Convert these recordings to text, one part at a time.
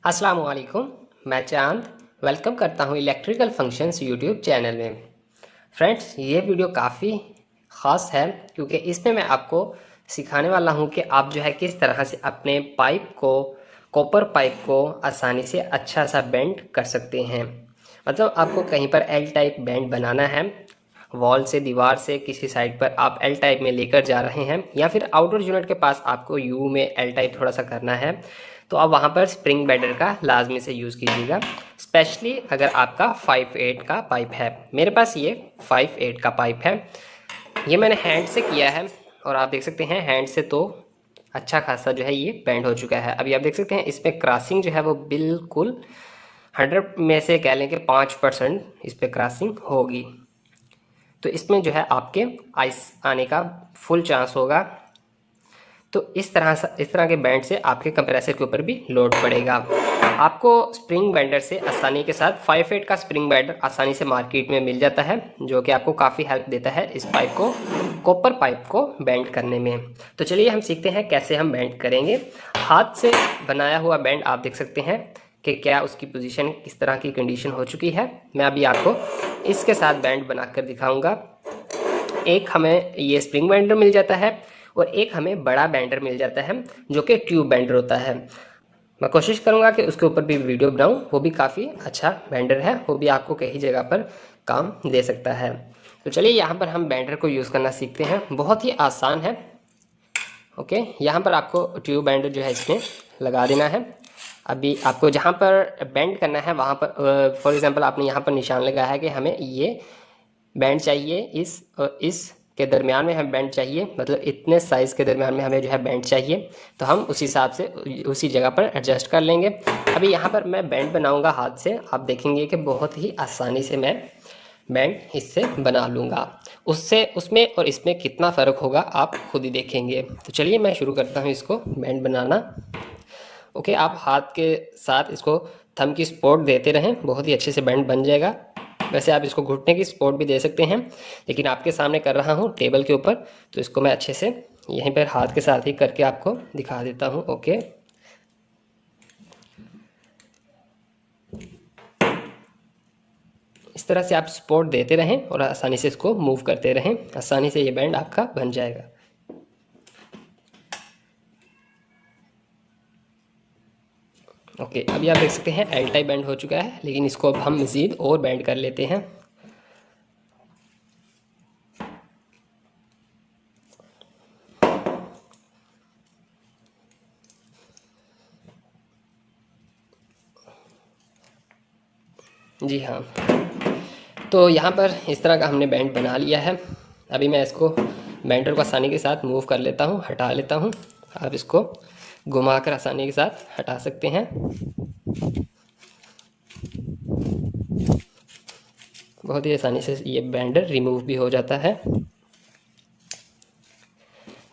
अस्सलाम वालेकुम। मैं चांद वेलकम करता हूं इलेक्ट्रिकल फंक्शंस यूट्यूब चैनल में। फ्रेंड्स, ये वीडियो काफ़ी ख़ास है क्योंकि इसमें मैं आपको सिखाने वाला हूं कि आप जो है किस तरह से अपने पाइप को, कॉपर पाइप को आसानी से अच्छा सा बेंड कर सकते हैं। मतलब आपको कहीं पर एल टाइप बेंड बनाना है, वॉल से, दीवार से किसी साइड पर आप एल टाइप में लेकर जा रहे हैं, या फिर आउटडोर यूनिट के पास आपको यू में एल टाइप थोड़ा सा करना है, तो आप वहाँ पर स्प्रिंग बेंडर का लाजमी से यूज़ कीजिएगा। स्पेशली अगर आपका 5/8 का पाइप है। मेरे पास ये 5/8 का पाइप है। ये मैंने हैंड से किया है और आप देख सकते हैं हैंड से तो अच्छा खासा जो है ये बेंड हो चुका है। अभी आप देख सकते हैं इसमें क्रॉसिंग जो है वो बिल्कुल 100 में से कह लें कि 5% इस पर क्रॉसिंग होगी। तो इसमें जो है आपके आइस आने का फुल चांस होगा। तो इस तरह के बैंड से आपके कंप्रेसर के ऊपर भी लोड पड़ेगा। आपको स्प्रिंग बेंडर से आसानी के साथ 5/8 का स्प्रिंग बेंडर आसानी से मार्केट में मिल जाता है, जो कि आपको काफ़ी हेल्प देता है इस पाइप को, कॉपर पाइप को बेंड करने में। तो चलिए हम सीखते हैं कैसे हम बेंड करेंगे। हाथ से बनाया हुआ बेंड आप देख सकते हैं कि क्या उसकी पोजीशन किस तरह की कंडीशन हो चुकी है। मैं अभी आपको इसके साथ बैंड बनाकर दिखाऊंगा। एक हमें ये स्प्रिंग बेंडर मिल जाता है और एक हमें बड़ा बेंडर मिल जाता है जो कि ट्यूब बेंडर होता है। मैं कोशिश करूंगा कि उसके ऊपर भी वीडियो बनाऊं। वो भी काफ़ी अच्छा बेंडर है, वो भी आपको कई जगह पर काम दे सकता है। तो चलिए यहाँ पर हम बेंडर को यूज़ करना सीखते हैं। बहुत ही आसान है। ओके, यहाँ पर आपको ट्यूब बेंडर जो है इसमें लगा देना है। अभी आपको जहाँ पर बेंड करना है वहाँ पर फॉर एग्जांपल आपने यहाँ पर निशान लगाया है कि हमें ये बैंड चाहिए, इस और इस के दरमियान में हमें बैंड चाहिए, मतलब इतने साइज़ के दरमियान में हमें जो है बैंड चाहिए। तो हम उस हिसाब से उसी जगह पर एडजस्ट कर लेंगे। अभी यहाँ पर मैं बैंड बनाऊंगा हाथ से। आप देखेंगे कि बहुत ही आसानी से मैं बैंड इससे बना लूँगा। उससे उसमें और इसमें कितना फ़र्क होगा आप खुद ही देखेंगे। तो चलिए मैं शुरू करता हूँ इसको बैंड बनाना। ओके, आप हाथ के साथ इसको थंब की सपोर्ट देते रहें, बहुत ही अच्छे से बैंड बन जाएगा। वैसे आप इसको घुटने की सपोर्ट भी दे सकते हैं, लेकिन आपके सामने कर रहा हूँ टेबल के ऊपर, तो इसको मैं अच्छे से यहीं पर हाथ के साथ ही करके आपको दिखा देता हूँ। ओके, इस तरह से आप सपोर्ट देते रहें और आसानी से इसको मूव करते रहें। आसानी से ये बैंड आपका बन जाएगा। ओके, अभी आप देख सकते हैं एल टाइप बैंड हो चुका है, लेकिन इसको अब हम मज़ीद और बैंड कर लेते हैं। जी हाँ, तो यहाँ पर इस तरह का हमने बैंड बना लिया है। अभी मैं इसको बैंडर को आसानी के साथ मूव कर लेता हूँ, हटा लेता हूँ। आप इसको घुमाकर आसानी के साथ हटा सकते हैं। बहुत ही आसानी से ये बैंडर रिमूव भी हो जाता है।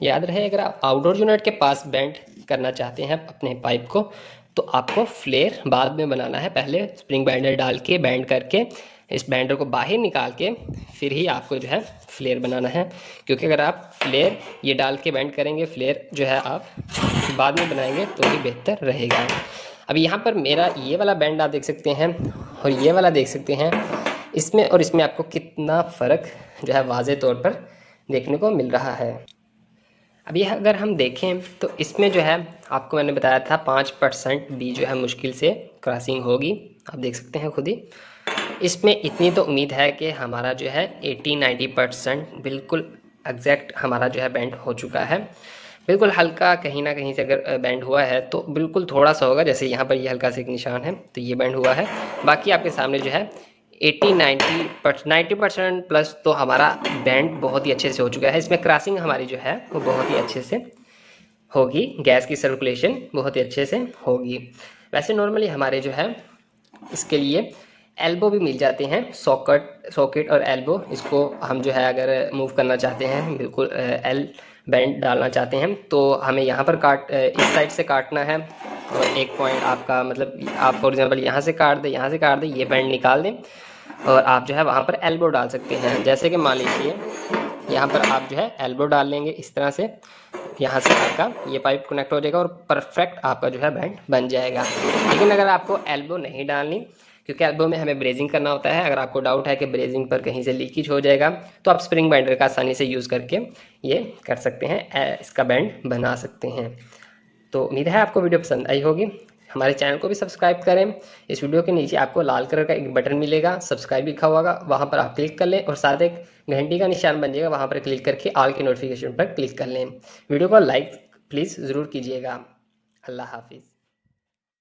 याद रहे, अगर आप आउटडोर यूनिट के पास बैंड करना चाहते हैं अपने पाइप को, तो आपको फ्लेयर बाद में बनाना है। पहले स्प्रिंग बैंडर डाल के बैंड करके इस बैंडर को बाहर निकाल के फिर ही आपको जो है फ्लेयर बनाना है। क्योंकि अगर आप फ्लेयर ये डाल के बैंड करेंगे, फ्लेयर जो है आप बाद में बनाएंगे तो ही बेहतर रहेगा। अब यहाँ पर मेरा ये वाला बैंड आप देख सकते हैं और ये वाला देख सकते हैं। इसमें और इसमें आपको कितना फ़र्क जो है वाज़े तौर पर देखने को मिल रहा है। अभी अगर हम देखें तो इसमें जो है आपको मैंने बताया था 5% भी जो है मुश्किल से क्रॉसिंग होगी। आप देख सकते हैं खुद ही। इसमें इतनी तो उम्मीद है कि हमारा जो है 80-90% बिल्कुल एग्जैक्ट हमारा जो है बैंड हो चुका है। बिल्कुल हल्का कहीं ना कहीं से अगर बैंड हुआ है तो बिल्कुल थोड़ा सा होगा, जैसे यहाँ पर ये हल्का सा एक निशान है तो ये बैंड हुआ है। बाकी आपके सामने जो है 90% प्लस तो हमारा बैंड बहुत ही अच्छे से हो चुका है। इसमें क्रॉसिंग हमारी जो है वो बहुत ही अच्छे से होगी, गैस की सर्कुलेशन बहुत ही अच्छे से होगी। वैसे नॉर्मली हमारे जो है इसके लिए एल्बो भी मिल जाते हैं, सॉकेट और एल्बो। इसको हम जो है अगर मूव करना चाहते हैं, बिल्कुल एल बैंड डालना चाहते हैं, तो हमें यहाँ पर इस साइड से काटना है और एक पॉइंट आपका, मतलब आप फॉर एग्जांपल यहाँ से काट दें, यहाँ से काट दें, ये बैंड निकाल दें और आप जो है वहाँ पर एल्बो डाल सकते हैं। जैसे कि मान लीजिए यहाँ पर आप जो है एल्बो डाल लेंगे इस तरह से, यहाँ से आपका ये पाइप कनेक्ट हो जाएगा और परफेक्ट आपका जो है बैंड बन जाएगा। लेकिन अगर आपको एल्बो नहीं डालनी, क्योंकि एल्बो में हमें ब्रेजिंग करना होता है, अगर आपको डाउट है कि ब्रेजिंग पर कहीं से लीकेज हो जाएगा, तो आप स्प्रिंग बाइंडर का आसानी से यूज़ करके ये कर सकते हैं, इसका बैंड बना सकते हैं। तो उम्मीद है आपको वीडियो पसंद आई होगी। हमारे चैनल को भी सब्सक्राइब करें। इस वीडियो के नीचे आपको लाल कलर का एक बटन मिलेगा, सब्सक्राइब लिखा होगा, वहाँ पर आप क्लिक कर लें और साथ एक घंटी का निशान बन जाएगा, वहाँ पर क्लिक करके ऑल की नोटिफिकेशन पर क्लिक कर लें। वीडियो को लाइक प्लीज़ ज़रूर कीजिएगा। अल्लाह हाफिज़।